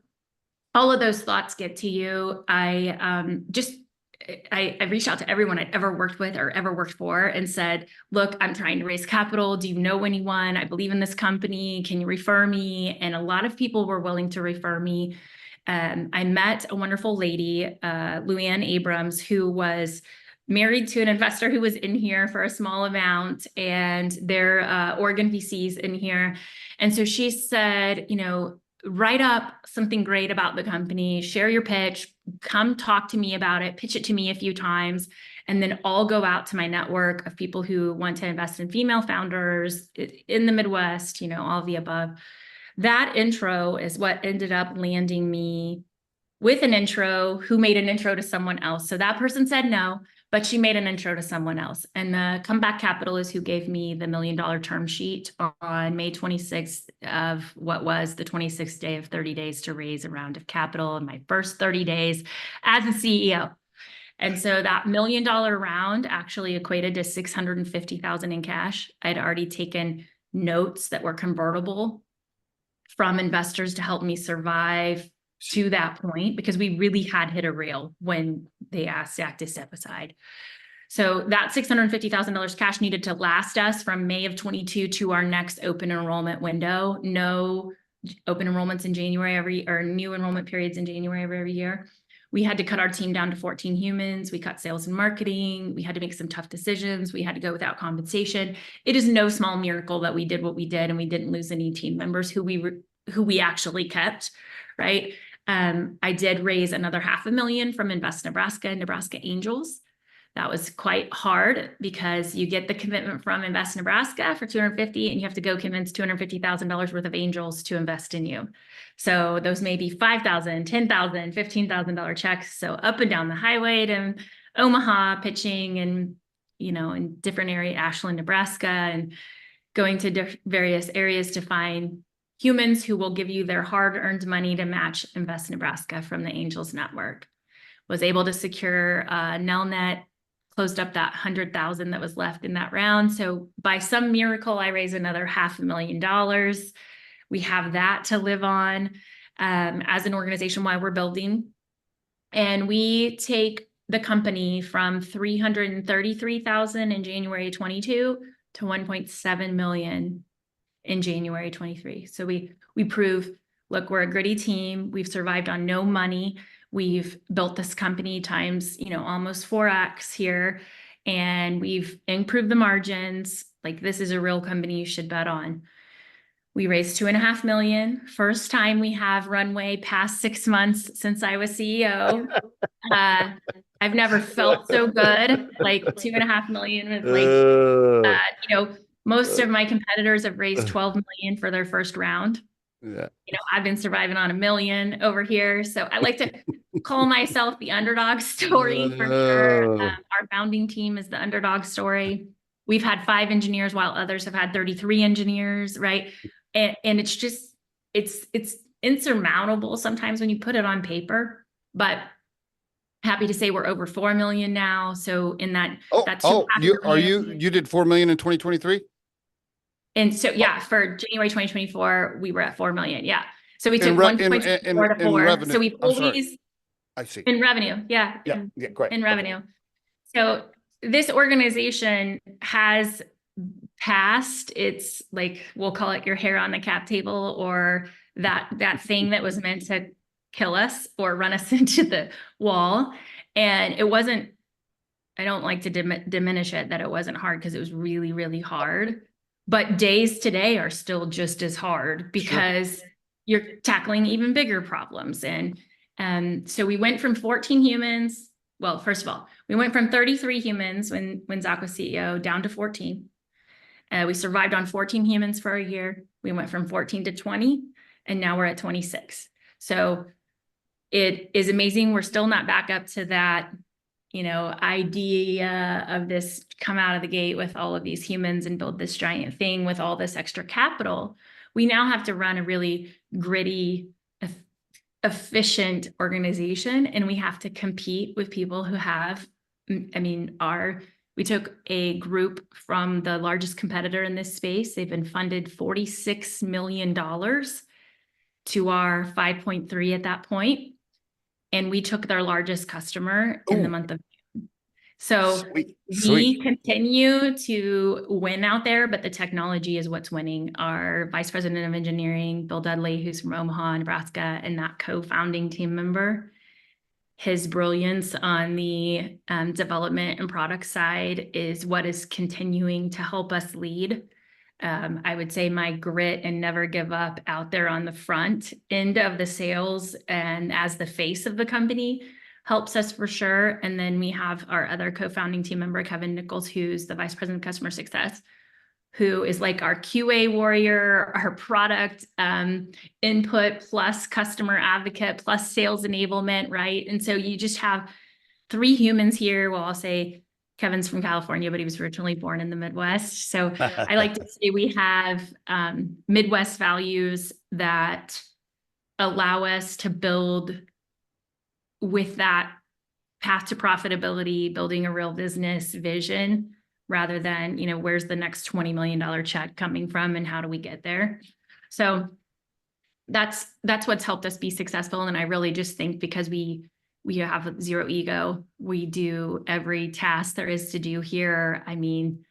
[SPEAKER 3] all of those thoughts get to you. I reached out to everyone I'd ever worked with or ever worked for and said, look, I'm trying to raise capital. Do you know anyone? I believe in this company. Can you refer me? And a lot of people were willing to refer me. I met a wonderful lady, Luann Abrams, who was married to an investor who was in here for a small amount, and they're Oregon VCs in here. And so she said, write up something great about the company, share your pitch, come talk to me about it, pitch it to me a few times, and then I'll go out to my network of people who want to invest in female founders in the Midwest, all of the above. that intro is what ended up landing me with an intro who made an intro to someone else. So that person said no, but she made an intro to someone else. And the Comeback Capital is who gave me the $1 million term sheet on May 26th of what was the 26th day of 30 days to raise a round of capital in my first 30 days as a CEO. And so that $1 million round actually equated to $650,000 in cash. I'd already taken notes that were convertible from investors to help me survive to that point, because we really had hit a rail when they asked Zach to step aside. So that $650,000 cash needed to last us from May of 22 to our next open enrollment window. No open enrollments in January or new enrollment periods in January of every year. We had to cut our team down to 14 humans. We cut sales and marketing. We had to make some tough decisions. We had to go without compensation. It is no small miracle that we did what we did and we didn't lose any team members who we actually kept, right? I did raise another $500,000 from Invest Nebraska and Nebraska Angels. That was quite hard because you get the commitment from Invest Nebraska for $250,000 and you have to go convince $250,000 worth of angels to invest in you. So those may be $5,000, $10,000, $15,000 checks. So up and down the highway to Omaha pitching and, in different areas, Ashland, Nebraska, and going to various areas to find humans who will give you their hard-earned money to match Invest Nebraska from the Angels Network. Was able to secure Nelnet, closed up that $100,000 that was left in that round. So by some miracle, I raised another $500,000. We have that to live on as an organization while we're building. And we take the company from $333,000 in January 22 to $1.7 million in January 23. So we prove, look, we're a gritty team. We've survived on no money. We've built this company times, almost 4x here, and we've improved the margins. Like, this is a real company you should bet on. We raised $2.5 million. First time we have runway past 6 months since I was CEO. I've never felt so good. Like $2.5 million with most of my competitors have raised 12 million for their first round. Yeah. I've been surviving on $1 million over here. So I like to call myself the underdog story for sure. Our founding team is the underdog story. We've had 5 engineers while others have had 33 engineers, right? And it's just, it's insurmountable sometimes when you put it on paper, but happy to say we're over 4 million now. So in that,
[SPEAKER 1] you did 4 million in 2023?
[SPEAKER 3] And so, for January 2024, we were at 4 million. Yeah. So we took 1.4 to 4.
[SPEAKER 1] Revenue.
[SPEAKER 3] So we've always,
[SPEAKER 1] I see.
[SPEAKER 3] In revenue. Yeah.
[SPEAKER 1] Great.
[SPEAKER 3] In revenue. So this organization has passed its, like, we'll call it your hair on the cap table, or that thing that was meant to kill us or run us into the wall. And it wasn't, I don't like to diminish it, that it wasn't hard, because it was really, really hard. But days today are still just as hard because you're tackling even bigger problems. And so we went from 14 humans. Well, first of all, we went from 33 humans when Zach was CEO down to 14. We survived on 14 humans for a year. We went from 14 to 20, and now we're at 26. So it is amazing. We're still not back up to that idea of this, come out of the gate with all of these humans and build this giant thing with all this extra capital. We now have to run a really gritty, efficient organization, and we have to compete with people who have, we took a group from the largest competitor in this space. They've been funded $46 million to our 5.3 at that point. And we took their largest customer in the month of June. So we continue to win out there, but the technology is what's winning. Our Vice President of Engineering, Bill Dudley, who's from Omaha, Nebraska, and that co-founding team member, his brilliance on the development and product side is what is continuing to help us lead. I would say my grit and never give up out there on the front end of the sales and as the face of the company helps us for sure. And then we have our other co-founding team member, Kevin Nichols, who's the Vice President of Customer Success, who is like our QA warrior, our product input plus customer advocate plus sales enablement, right? And so you just have 3 humans here. Well, I'll say Kevin's from California, but he was originally born in the Midwest. So I like to say we have Midwest values that allow us to build with that path to profitability, building a real business vision, rather than, where's the next $20 million check coming from and how do we get there? So that's what's helped us be successful. And I really just think because we have zero ego, we do every task there is to do here. I mean,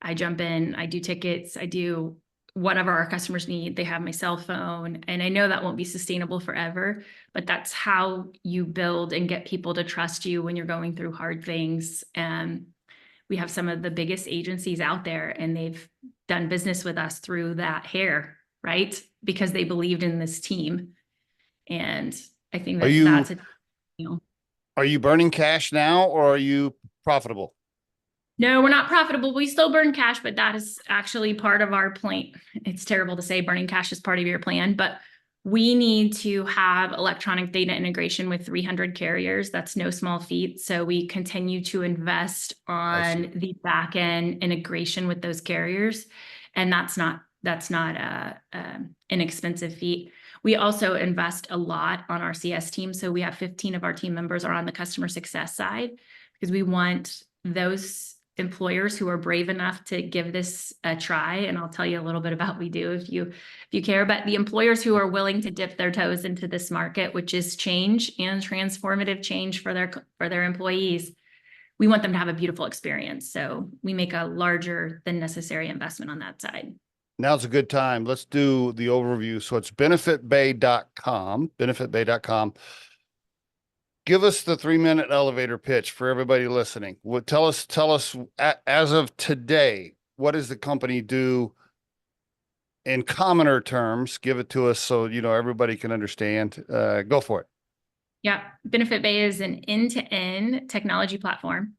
[SPEAKER 3] I jump in, I do tickets, I do whatever our customers need. They have my cell phone, and I know that won't be sustainable forever, but that's how you build and get people to trust you when you're going through hard things. And we have some of the biggest agencies out there, and they've done business with us through that hair, right? Because they believed in this team. And I think that's a deal.
[SPEAKER 1] Are you burning cash now, or are you profitable?
[SPEAKER 3] No, we're not profitable. We still burn cash, but that is actually part of our plan. It's terrible to say burning cash is part of your plan, but we need to have electronic data integration with 300 carriers. That's no small feat. So we continue to invest on the back end integration with those carriers. And that's not an inexpensive feat. We also invest a lot on our CS team. So we have 15 of our team members are on the customer success side, because we want those employers who are brave enough to give this a try. And I'll tell you a little bit about what we do if you care, but the employers who are willing to dip their toes into this market, which is change and transformative change for their employees, we want them to have a beautiful experience. So we make a larger than necessary investment on that side.
[SPEAKER 1] Now's a good time. Let's do the overview. So it's benefitbay.com. Give us the 3-minute elevator pitch for everybody listening. Tell us, as of today, what does the company do in commoner terms? Give it to us so, everybody can understand. Go for it.
[SPEAKER 3] Yeah. BenefitBay is an end-to-end technology platform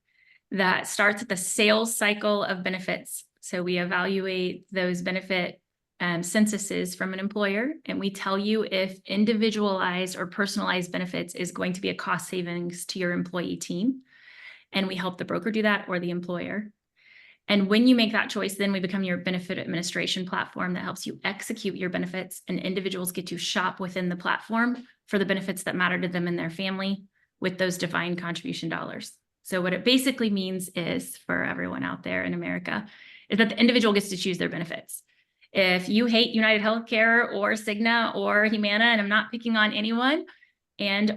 [SPEAKER 3] that starts at the sales cycle of benefits. So we evaluate those benefit censuses from an employer, and we tell you if individualized or personalized benefits is going to be a cost savings to your employee team. And we help the broker do that, or the employer. And when you make that choice, then we become your benefit administration platform that helps you execute your benefits, and individuals get to shop within the platform for the benefits that matter to them and their family with those defined contribution dollars. So what it basically means is, for everyone out there in America, is that the individual gets to choose their benefits. If you hate United Healthcare or Cigna or Humana, and I'm not picking on anyone,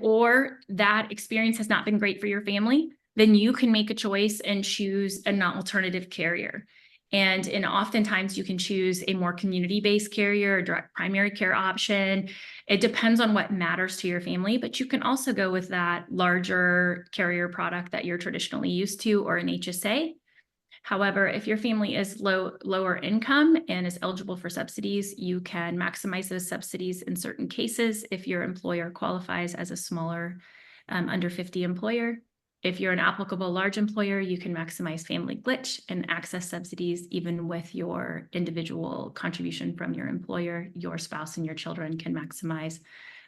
[SPEAKER 3] or that experience has not been great for your family, then you can make a choice and choose an alternative carrier. And oftentimes you can choose a more community-based carrier, a direct primary care option. It depends on what matters to your family, but you can also go with that larger carrier product that you're traditionally used to, or an HSA. However, if your family is lower income and is eligible for subsidies, you can maximize those subsidies in certain cases if your employer qualifies as a smaller under 50 employer. If you're an applicable large employer, you can maximize family glitch and access subsidies even with your individual contribution from your employer. Your spouse and your children can maximize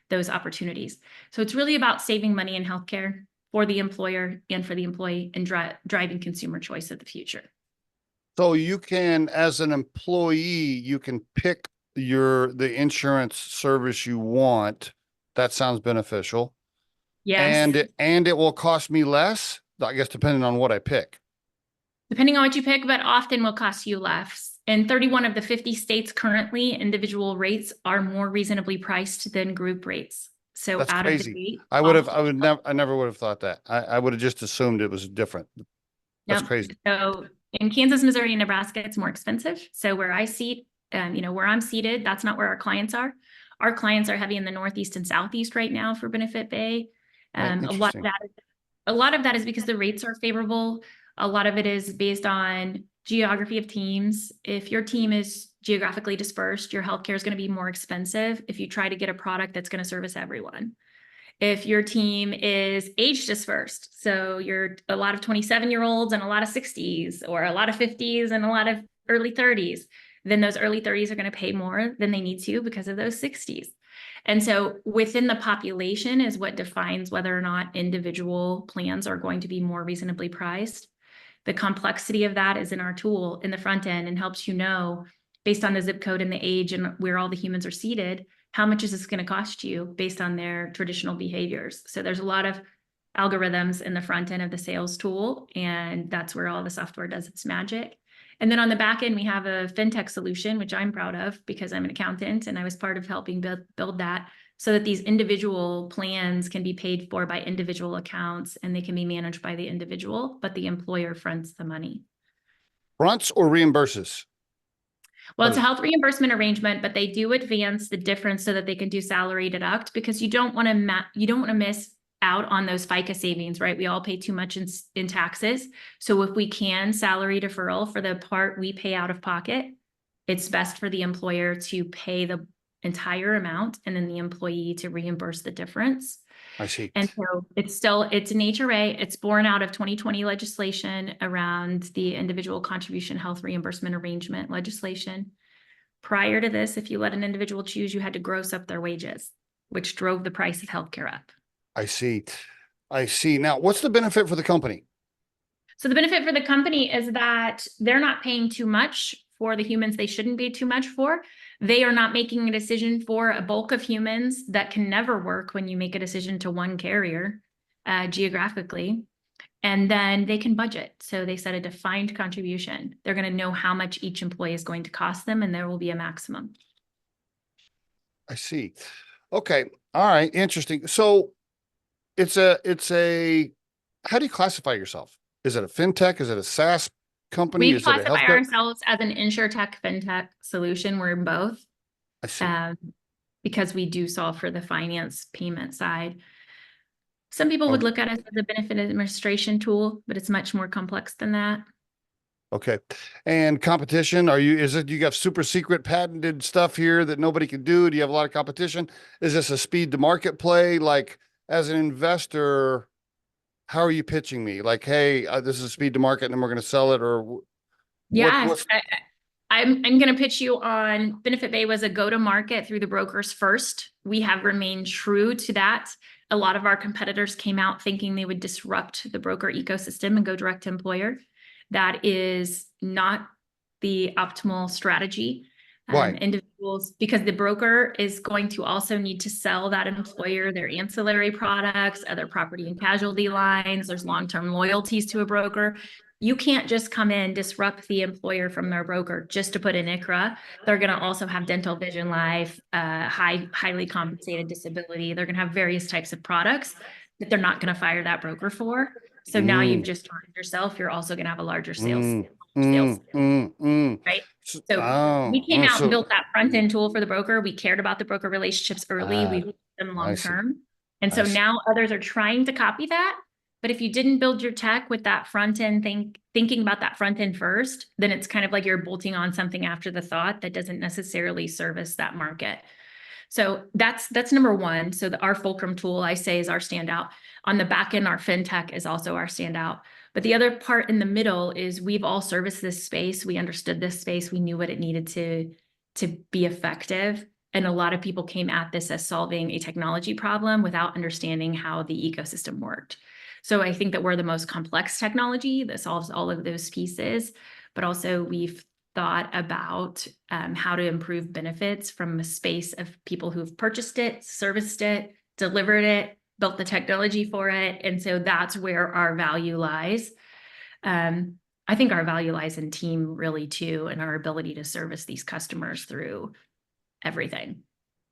[SPEAKER 3] those opportunities. So it's really about saving money in healthcare for the employer and for the employee, and driving consumer choice of the future.
[SPEAKER 1] So you can, as an employee, you can pick the insurance service you want. That sounds beneficial.
[SPEAKER 3] Yes.
[SPEAKER 1] And it will cost me less, I guess, depending on what I pick.
[SPEAKER 3] Depending on what you pick, but often will cost you less. In 31 of the 50 states currently, individual rates are more reasonably priced than group rates. So
[SPEAKER 1] that's
[SPEAKER 3] out
[SPEAKER 1] crazy.
[SPEAKER 3] Of the gate,
[SPEAKER 1] I never would have thought that. I would have just assumed it was different. That's crazy.
[SPEAKER 3] So in Kansas, Missouri, and Nebraska, it's more expensive. So where I seat, where I'm seated, that's not where our clients are. Our clients are heavy in the Northeast and Southeast right now for BenefitBay. A lot of that is because the rates are favorable. A lot of it is based on geography of teams. If your team is geographically dispersed, your healthcare is going to be more expensive if you try to get a product that's going to service everyone. If your team is age dispersed, so you're a lot of 27-year-olds and a lot of 60s, or a lot of 50s and a lot of early 30s, then those early 30s are going to pay more than they need to because of those 60s. And so within the population is what defines whether or not individual plans are going to be more reasonably priced. The complexity of that is in our tool in the front end and helps you know, based on the zip code and the age and where all the humans are seated, how much is this going to cost you based on their traditional behaviors. So there's a lot of algorithms in the front end of the sales tool, and that's where all the software does its magic. And then on the back end, we have a fintech solution, which I'm proud of because I'm an accountant and I was part of helping build that, so that these individual plans can be paid for by individual accounts and they can be managed by the individual, but the employer fronts the money.
[SPEAKER 1] Fronts or reimburses?
[SPEAKER 3] Well, it's a health reimbursement arrangement, but they do advance the difference so that they can do salary deduct, because you don't want to miss out on those FICA savings, right? We all pay too much in taxes. So if we can salary deferral for the part we pay out of pocket, it's best for the employer to pay the entire amount and then the employee to reimburse the difference.
[SPEAKER 1] I see.
[SPEAKER 3] And so it's an HRA. It's born out of 2020 legislation around the individual contribution health reimbursement arrangement legislation. Prior to this, if you let an individual choose, you had to gross up their wages, which drove the price of healthcare up.
[SPEAKER 1] I see. Now, what's the benefit for the company?
[SPEAKER 3] So the benefit for the company is that they're not paying too much for the humans they shouldn't pay too much for. They are not making a decision for a bulk of humans that can never work when you make a decision to one carrier geographically. And then they can budget. So they set a defined contribution. They're going to know how much each employee is going to cost them, and there will be a maximum.
[SPEAKER 1] I see. Okay. All right. Interesting. So it's a, how do you classify yourself? Is it a fintech? Is it a SaaS company?
[SPEAKER 3] We
[SPEAKER 1] Is it a
[SPEAKER 3] classify
[SPEAKER 1] healthcare?
[SPEAKER 3] ourselves as an insurtech fintech solution. We're in both.
[SPEAKER 1] I see.
[SPEAKER 3] Because we do solve for the finance payment side. Some people would look at us as a benefit administration tool, but it's much more complex than that.
[SPEAKER 1] Okay. And competition, you have super secret patented stuff here that nobody can do? Do you have a lot of competition? Is this a speed to market play? Like, as an investor, how are you pitching me? Like, hey, this is speed to market and then we're going to sell it, or
[SPEAKER 3] yes, I'm going to pitch you on Benefitbay was a go-to-market through the brokers first. We have remained true to that. A lot of our competitors came out thinking they would disrupt the broker ecosystem and go direct to employer. That is not the optimal strategy.
[SPEAKER 1] Why?
[SPEAKER 3] Individuals, because the broker is going to also need to sell that employer their ancillary products, other property and casualty lines. There's long-term loyalties to a broker. You can't just come in, disrupt the employer from their broker just to put in ICHRA. They're going to also have dental, vision, life, highly compensated disability. They're going to have various types of products that they're not going to fire that broker for. So now you've just targeted yourself. You're also going to have a larger sales. Right? So we came out and built that front end tool for the broker. We cared about the broker relationships early. We built them long term. And so now others are trying to copy that. But if you didn't build your tech with that front end thinking about that front end first, then it's kind of like you're bolting on something after the thought that doesn't necessarily service that market. So that's number one. So our Fulcrum tool, I say, is our standout. On the back end, our fintech is also our standout. But the other part in the middle is we've all serviced this space. We understood this space. We knew what it needed to be effective. And a lot of people came at this as solving a technology problem without understanding how the ecosystem worked. So I think that we're the most complex technology that solves all of those pieces, but also we've thought about how to improve benefits from a space of people who've purchased it, serviced it, delivered it, built the technology for it. And so that's where our value lies. I think our value lies in team really too, and our ability to service these customers through everything.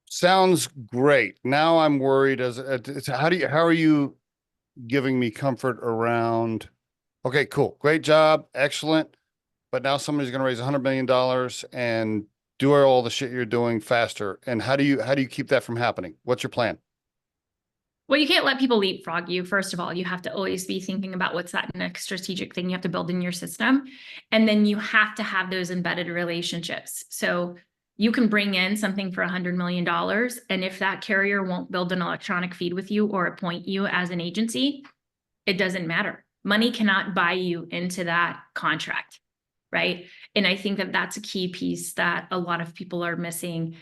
[SPEAKER 1] Sounds great. Now I'm worried how are you giving me comfort around, okay, cool, great job, excellent. But now somebody's going to raise $100 million and do all the shit you're doing faster. And how do you keep that from happening? What's your plan?
[SPEAKER 3] Well, you can't let people leapfrog you. First of all, you have to always be thinking about what's that next strategic thing you have to build in your system. And then you have to have those embedded relationships. So you can bring in something for $100 million. And if that carrier won't build an electronic feed with you or appoint you as an agency, it doesn't matter. Money cannot buy you into that contract, right? And I think that that's a key piece that a lot of people are missing.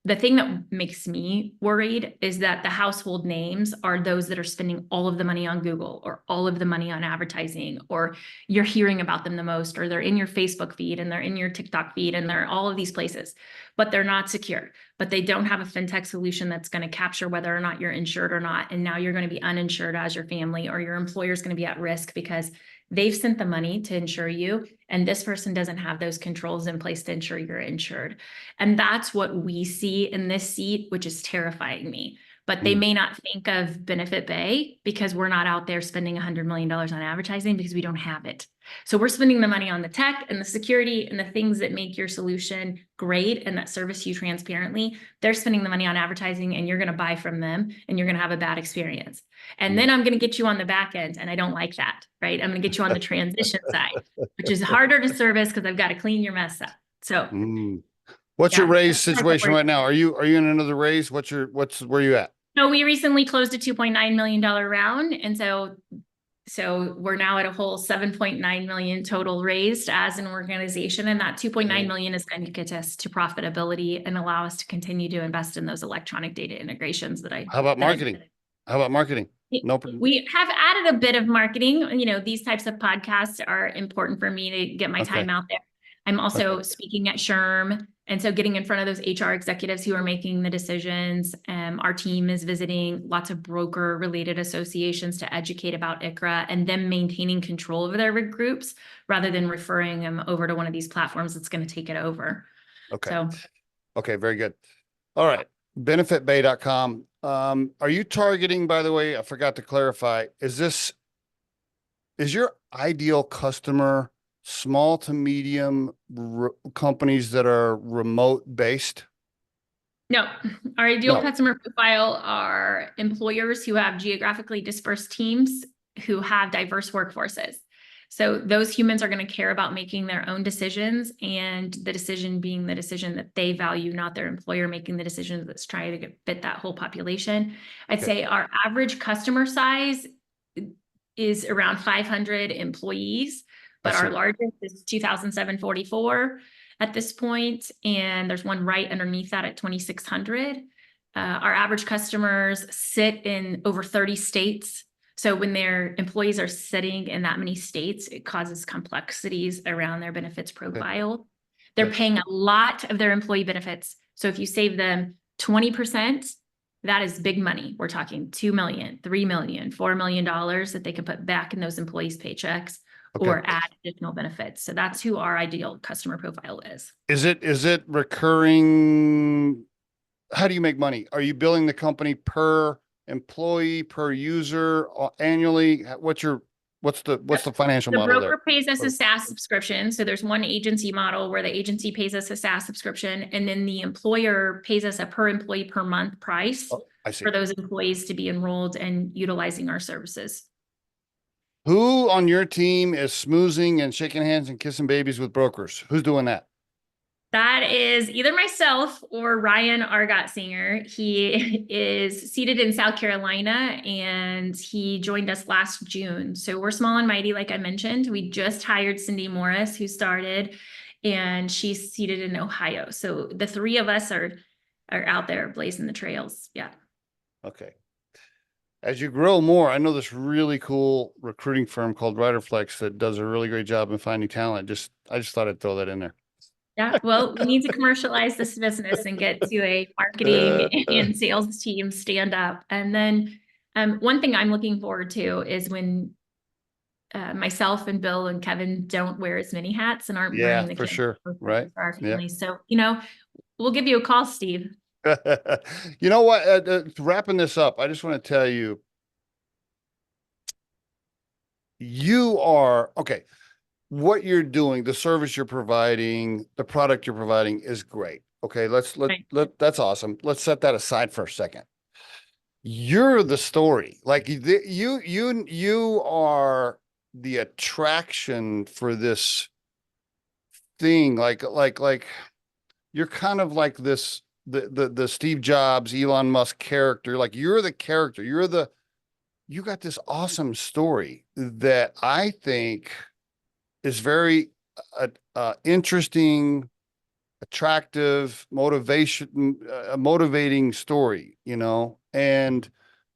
[SPEAKER 3] The thing that makes me worried is that the household names are those that are spending all of the money on Google or all of the money on advertising, or you're hearing about them the most, or they're in your Facebook feed and they're in your TikTok feed and they're all of these places, but they're not secure, but they don't have a fintech solution that's going to capture whether or not you're insured or not. And now you're going to be uninsured as your family, or your employer is going to be at risk because they've sent the money to insure you, and this person doesn't have those controls in place to ensure you're insured. And that's what we see in this seat, which is terrifying me. But they may not think of Benefitbay because we're not out there spending $100 million on advertising because we don't have it. So we're spending the money on the tech and the security and the things that make your solution great and that service you transparently. They're spending the money on advertising, and you're going to buy from them and you're going to have a bad experience. And then I'm going to get you on the back end, and I don't like that, right? I'm going to get you on the transition side, which is harder to service because I've got to clean your mess up. So
[SPEAKER 1] what's your raise situation right now? Are you in another raise? Where are you at?
[SPEAKER 3] So we recently closed a $2.9 million round. And so we're now at a whole 7.9 million total raised as an organization. And that 2.9 million is going to get us to profitability and allow us to continue to invest in those electronic data integrations
[SPEAKER 1] How about marketing?
[SPEAKER 3] We have added a bit of marketing. You know, these types of podcasts are important for me to get my time out there. I'm also speaking at SHRM. And so getting in front of those HR executives who are making the decisions. Our team is visiting lots of broker related associations to educate about ICHRA, and them maintaining control over their groups rather than referring them over to one of these platforms that's going to take it over. Okay, very good. All right.
[SPEAKER 1] Benefitbay.com. Are you targeting, by the way, I forgot to clarify, is your ideal customer small to medium companies that are remote based?
[SPEAKER 3] No, our ideal customer profile are employers who have geographically dispersed teams who have diverse workforces. So those humans are going to care about making their own decisions, and the decision being the decision that they value, not their employer making the decision that's trying to fit that whole population. I'd say our average customer size is around 500 employees. But our largest is 2,744 at this point, and there's one right underneath that at 2,600. Our average customers sit in over 30 states. So when their employees are sitting in that many states, it causes complexities around their benefits profile. They're paying a lot of their employee benefits. So if you save them 20%, that is big money. We're talking $2 million, $3 million, $4 million that they can put back in those employees' paychecks. Or add additional benefits. So that's who our ideal customer profile is. Is
[SPEAKER 1] it recurring? How do you make money? Are you billing the company per employee, per user, annually? What's the financial model there?
[SPEAKER 3] The broker pays us a SaaS subscription. So there's one agency model where the agency pays us a SaaS subscription, and then the employer pays us a per employee per month price for those employees to be enrolled and utilizing our services.
[SPEAKER 1] Who on your team is smoozing and shaking hands and kissing babies with brokers? Who's doing that?
[SPEAKER 3] That is either myself or Ryan Argott-Singer. He is seated in South Carolina, and he joined us last June. So we're small and mighty, like I mentioned. We just hired Cindy Morris, who started, and she's seated in Ohio. So the three of us are out there blazing the trails. Yeah.
[SPEAKER 1] Okay. As you grow more, I know this really cool recruiting firm called Riderflex that does a really great job in finding talent. I just thought I'd throw that in there.
[SPEAKER 3] Yeah, well, we need to commercialize this business and get to a marketing and sales team stand up. And then one thing I'm looking forward to is when myself and Bill and Kevin don't wear as many hats and aren't wearing the
[SPEAKER 1] for sure, right?
[SPEAKER 3] For our families. So, you know, we'll give you a call, Steve.
[SPEAKER 1] You know what? Wrapping this up, I just want to tell you, what you're doing, the service you're providing, the product you're providing is great. Okay, that's awesome. Let's set that aside for a second. You're the story. Like you are the attraction for this thing. Like you're kind of like this. The Steve Jobs, Elon Musk character. Like you're the character. You got this awesome story that I think is very interesting, attractive, motivating story, you know, and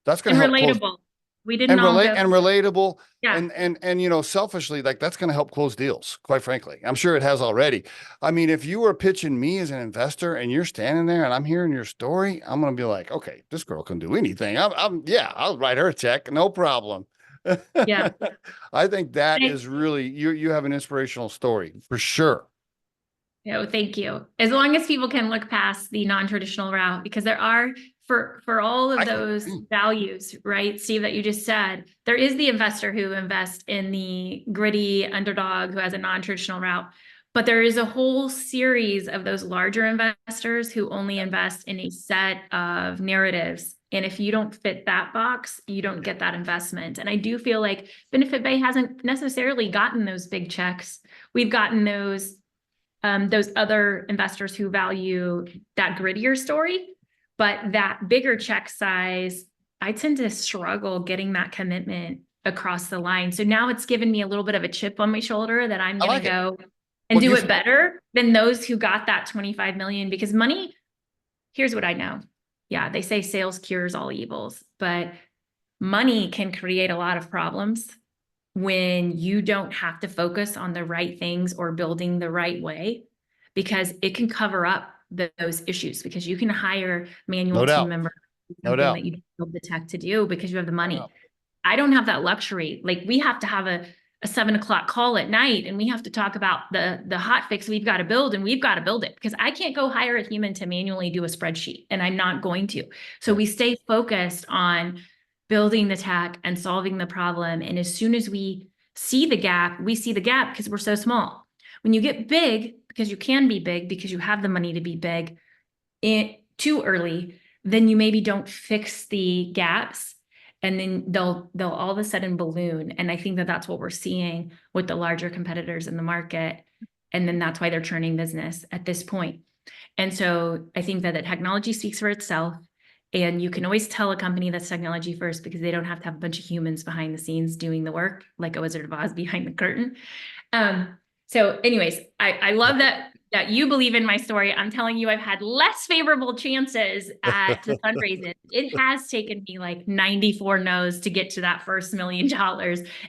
[SPEAKER 1] that's going to help close,
[SPEAKER 3] relatable. We didn't
[SPEAKER 1] and
[SPEAKER 3] all go.
[SPEAKER 1] and relatable.
[SPEAKER 3] Yeah.
[SPEAKER 1] And, you know, selfishly, like that's going to help close deals, quite frankly. I'm sure it has already. I mean, if you were pitching me as an investor and you're standing there and I'm hearing your story, I'm going to be like, okay, this girl can do anything. I'll write her a check. No problem.
[SPEAKER 3] Yeah.
[SPEAKER 1] I think that is really, you have an inspirational story for sure.
[SPEAKER 3] No, thank you. As long as people can look past the non-traditional route, because there are, for all of those values, right, Steve, that you just said, there is the investor who invests in the gritty underdog who has a non-traditional route, but there is a whole series of those larger investors who only invest in a set of narratives. And if you don't fit that box, you don't get that investment. And I do feel like Benefitbay hasn't necessarily gotten those big checks. We've gotten those other investors who value that grittier story, but that bigger check size, I tend to struggle getting that commitment across the line. So now it's given me a little bit of a chip on my shoulder that I'm going to go and do it better than those who got that 25 million, because money, here's what I know. Yeah, they say sales cures all evils, but money can create a lot of problems when you don't have to focus on the right things or building the right way, because it can cover up those issues, because you can hire manual team members, something that you don't build the tech to do because you have the money. I don't have that luxury. Like, we have to have a 7 o'clock call at night and we have to talk about the hot fix we've got to build, and we've got to build it, because I can't go hire a human to manually do a spreadsheet, and I'm not going to. So we stay focused on building the tech and solving the problem. And as soon as we see the gap because we're so small. When you get big, because you can be big because you have the money to be big too early, then you maybe don't fix the gaps, and then they'll all of a sudden balloon. And I think that that's what we're seeing with the larger competitors in the market. And then that's why they're churning business at this point. And so I think that the technology speaks for itself. And you can always tell a company that's technology first because they don't have to have a bunch of humans behind the scenes doing the work, like a Wizard of Oz behind the curtain. So anyways, I love that you believe in my story. I'm telling you, I've had less favorable chances at the fundraising. It has taken me like 94 no's to get to that first $1 million.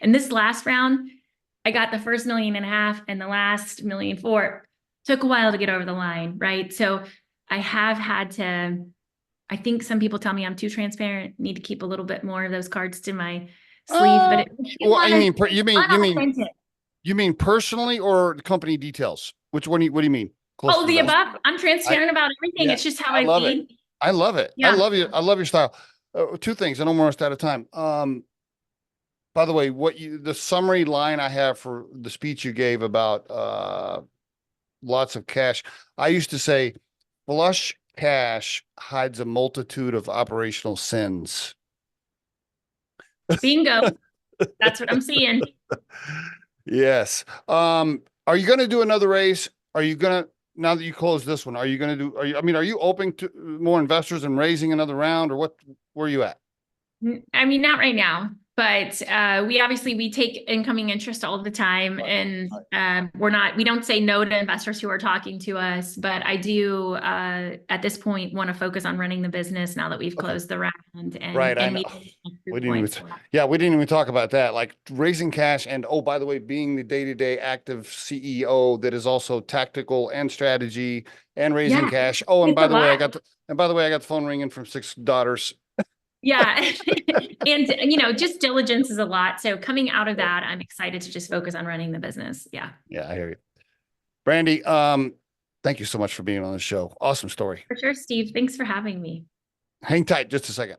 [SPEAKER 3] And this last round, I got the first 1.5 million and the last 1.4 million. Took a while to get over the line, right? So I have had to, I think some people tell me I'm too transparent, need to keep a little bit more of those cards to my sleeve. But
[SPEAKER 1] you mean personally or company details? Which one? What do you mean?
[SPEAKER 3] Oh, the above. I'm transparent about everything. It's just how I lead.
[SPEAKER 1] I love it. Yeah. I love you. I love your style. 2 things. I know we're almost out of time. By the way, the summary line I have for the speech you gave about lots of cash. I used to say, flush cash hides a multitude of operational sins.
[SPEAKER 3] Bingo. That's what I'm seeing.
[SPEAKER 1] Yes. Are you going to do another raise? Are you going to, now that you close this one, are you going to do, are you open to more investors and raising another round, or where are you at?
[SPEAKER 3] I mean, not right now, but we take incoming interest all the time, and we don't say no to investors who are talking to us, but I do at this point want to focus on running the business now that we've closed the round. And,
[SPEAKER 1] right. We didn't even talk about that, like raising cash. And by the way, being the day-to-day active CEO that is also tactical and strategy and raising cash. And by the way, I got the phone ringing from 6 daughters.
[SPEAKER 3] Yeah. And, just diligence is a lot. So coming out of that, I'm excited to just focus on running the business. Yeah.
[SPEAKER 1] Yeah, I hear you. Brandy, thank you so much for being on the show. Awesome story.
[SPEAKER 3] For sure, Steve. Thanks for having me.
[SPEAKER 1] Hang tight just a second.